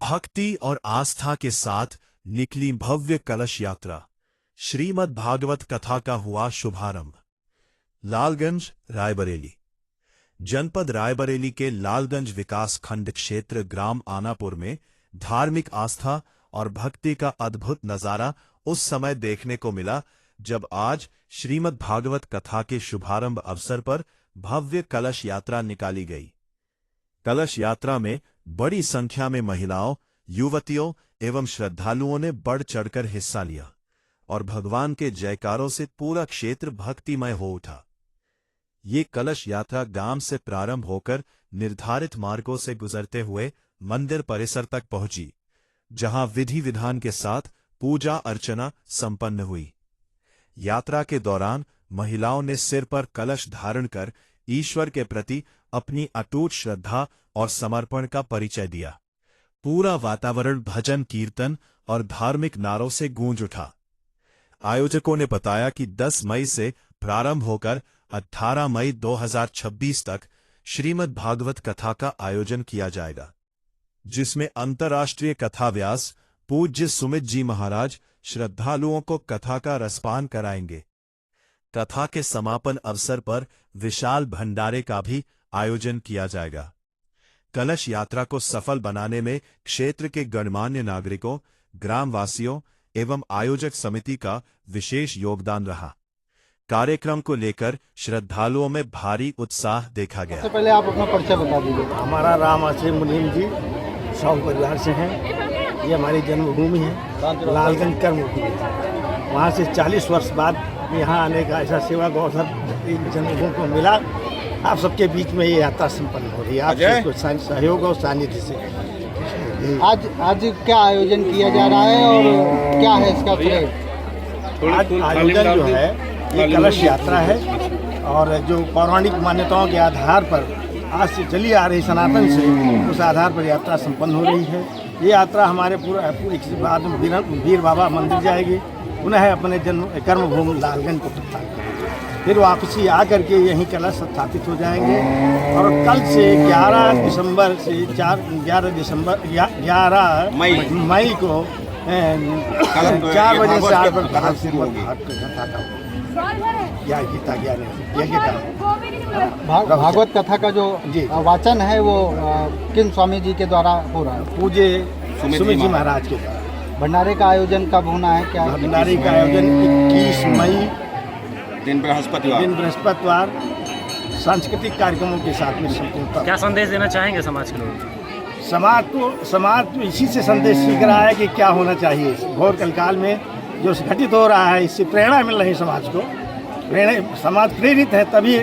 भक्ति और आस्था के साथ निकली भव्य कलश यात्रा। श्रीमद् भागवत कथा का हुआ शुभारंभ। लालगंज, रायबरेली। जनपद रायबरेली के लालगंज विकास खंड क्षेत्र ग्राम आनापुर में धार्मिक आस्था और भक्ति का अद्भुत नजारा उस समय देखने को मिला जब आज श्रीमद् भागवत कथा के शुभारंभ अवसर पर भव्य कलश यात्रा निकाली गई। कलश यात्रा में बड़ी संख्या में महिलाओं, युवतियों एवं श्रद्धालुओं ने बढ़ चढ़कर हिस्सा लिया और भगवान के जयकारों से पूरा क्षेत्र भक्तिमय हो उठा। ये कलश यात्रा गांव से प्रारंभ होकर निर्धारित मार्गों से गुजरते हुए मंदिर परिसर तक पहुंची, जहां विधि विधान के साथ पूजा अर्चना संपन्न हुई। यात्रा के दौरान महिलाओं ने सिर पर कलश धारण कर ईश्वर के प्रति अपनी अटूट श्रद्धा और समर्पण का परिचय दिया। पूरा वातावरण भजन, कीर्तन और धार्मिक नारों से गूंज उठा। आयोजकों ने बताया कि 10 मई से प्रारंभ होकर 18 मई 2026 तक श्रीमद् भागवत कथा का आयोजन किया जाएगा, जिसमें अंतर्राष्ट्रीय कथा व्यास पूज्य सुमित जी महाराज श्रद्धालुओं को कथा का रसपान कराएंगे। कथा के समापन अवसर पर विशाल भंडारे का भी आयोजन किया जाएगा। कलश यात्रा को सफल बनाने में क्षेत्र के गणमान्य नागरिकों, ग्रामवासियों एवं आयोजक समिति का विशेष योगदान रहा। कार्यक्रम को लेकर श्रद्धालुओं में भारी उत्साह देखा गया। सबसे पहले आप अपना परिचय बता दीजिए। हमारा राम आश्रय मुनीम जी साहू परिवार से हैं। ये हमारी जन्मभूमि है, लालगंज कर्मभूमि। वहाँ से 40 वर्ष बाद यहाँ आने का ऐसा सेवा का अवसर जन्मभूमि को मिला। आप सबके बीच में ये यात्रा संपन्न हो रही है, आप सबको सहयोग और सानिध्य से। आज क्या आयोजन किया जा रहा है और क्या है इसका श्रेय? आज आयोजन जो है ये कलश यात्रा है और जो पौराणिक मान्यताओं के आधार पर आज से चली आ रही सनातन से, उस आधार पर यात्रा संपन्न हो रही है। ये यात्रा हमारे पूरे बाद में वीर बाबा मंदिर जाएगी, पुनः अपने जन्म कर्मभूमि लालगंज को प्रस्थान करेंगे, फिर वापसी आकर के यहीं कलश स्थापित हो जाएंगे। और कल से 11 मई को 4 बजे से 8 बजे भागवत कथा का जो वाचन है वो किन स्वामी जी के द्वारा हो रहा है? पूज्य सुमित जी महाराज के द्वारा। भंडारे का आयोजन कब होना है? क्या भंडारे का आयोजन 21 मई दिन बृहस्पतिवार सांस्कृतिक कार्यक्रमों के साथ में संपूर्ण। क्या संदेश देना चाहेंगे समाज के लोग? समाज तो इसी से संदेश सीख रहा है कि क्या होना चाहिए। घोर कलकाल में जो घटित हो रहा है, इससे प्रेरणा मिल रही है समाज को। समाज प्रेरित है, तभी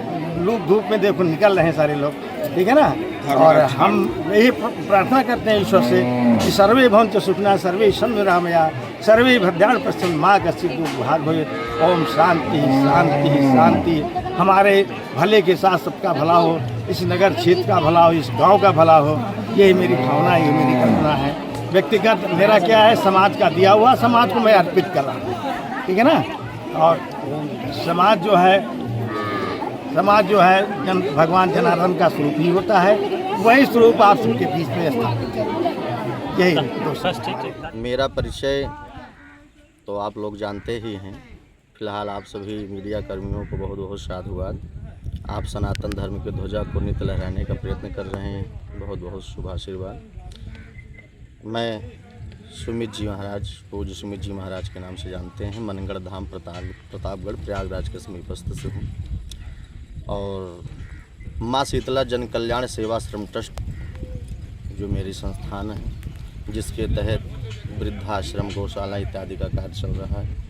लोग धूप में देखो निकल रहे हैं सारे लोग, ठीक है ना। और हम यही प्रार्थना करते हैं ईश्वर से कि सर्वे भवन्तु सुखिनः, सर्वे सन्तु निरामया, सर्वे भद्राणि पश्यन्तु मा कश्चित् दुःखभाग् भवेत्। ओम शांति शांति शांति। हमारे भले के साथ सबका भला हो, इस नगर क्षेत्र का भला हो, इस गांव का भला हो, यही मेरी भावना है, ये मेरी कल्पना है। व्यक्तिगत मेरा क्या है, समाज का दिया हुआ समाज को मैं अर्पित कर रहा हूँ, ठीक है ना। और समाज जो है भगवान जनार्दन का स्वरूप ही होता है, वही स्वरूप आप सबके बीच में स्थापित है। यही मेरा परिचय तो आप लोग जानते ही हैं। फिलहाल आप सभी मीडिया कर्मियों को बहुत बहुत साधुवाद। आप सनातन धर्म के ध्वजा को नित्य लहराने का प्रयत्न कर रहे हैं, बहुत बहुत शुभ आशीर्वाद। मैं सुमित जी महाराज, पूज्य सुमित जी महाराज के नाम से जानते हैं। मनगढ़ धाम प्रतापगढ़ प्रयागराज के समीपस्थ से हूँ और माँ शीतला जन कल्याण सेवाश्रम ट्रस्ट जो मेरी संस्थान है, जिसके तहत वृद्धाश्रम, गौशाला इत्यादि का कार्य चल रहा है।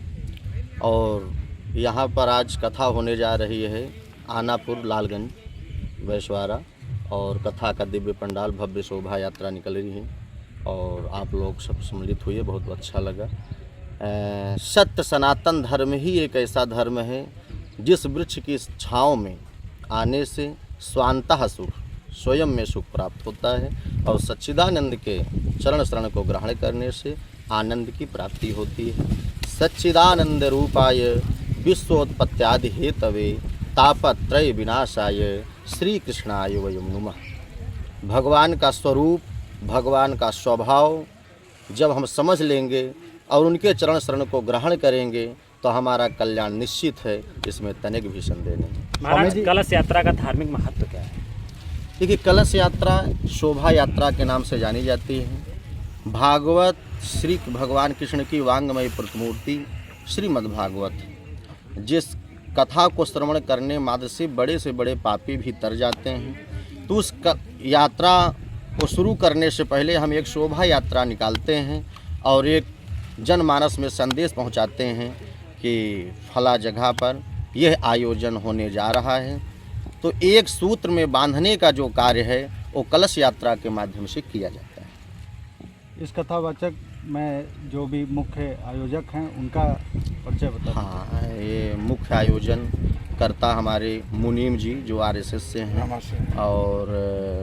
और यहाँ पर आज कथा होने जा रही है आनापुर लालगंज वैश्वारा, और कथा का दिव्य पंडाल, भव्य शोभा यात्रा निकल रही है और आप लोग सब सम्मिलित हुए, बहुत अच्छा लगा। सत्य सनातन धर्म ही एक ऐसा धर्म है जिस वृक्ष की छाँव में आने से स्वांतः सुख, स्वयं में सुख प्राप्त होता है, और सच्चिदानंद के चरण शरण को ग्रहण करने से आनंद की प्राप्ति होती है। सच्चिदानंद रूपाय विश्वोत्पत्त्यादि हेतवे तापत्रय विनाशाय श्री कृष्णाय वयं नमः। भगवान का स्वरूप भगवान का स्वभाव जब हम समझ लेंगे और उनके चरण शरण को ग्रहण करेंगे तो हमारा कल्याण निश्चित है, इसमें तनिक भी संदेह नहीं। महाराज कलश यात्रा का धार्मिक महत्व क्या है? देखिए, कलश यात्रा शोभा यात्रा के नाम से जानी जाती है। भागवत श्री भगवान कृष्ण की वांगमय प्रतिमूर्ति श्रीमद् भागवत, जिस कथा को श्रवण करने मात्र से बड़े पापी भी तर जाते हैं, तो उस यात्रा को शुरू करने से पहले हम एक शोभा यात्रा निकालते हैं और एक जनमानस में संदेश पहुंचाते हैं कि फला जगह पर यह आयोजन होने जा रहा है। तो एक सूत्र में बांधने का जो कार्य है वो कलश यात्रा के माध्यम से किया जाता है। इस कथावाचक में जो भी मुख्य आयोजक हैं उनका परिचय बताइए। हाँ, ये मुख्य आयोजन करता हमारे मुनीम जी जो आरएसएस से हैं, और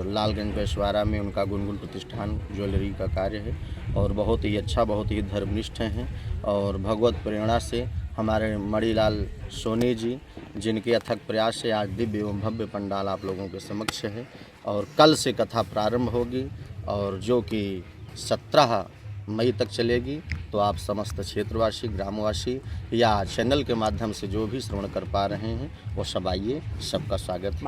लालगंज बैसवाड़ा में उनका गुनगुन प्रतिष्ठान ज्वेलरी का कार्य है और बहुत ही अच्छा, बहुत ही धर्मनिष्ठ हैं। और भगवत प्रेरणा से हमारे मणिलाल सोनी जी, जिनके अथक प्रयास से आज दिव्य एवं भव्य पंडाल आप लोगों के समक्ष है। और कल से कथा प्रारंभ होगी और जो कि 17 मई तक चलेगी। तो आप समस्त क्षेत्रवासी, ग्रामवासी या चैनल के माध्यम से जो भी श्रवण कर पा रहे हैं वो सब आइए, सबका स्वागत है।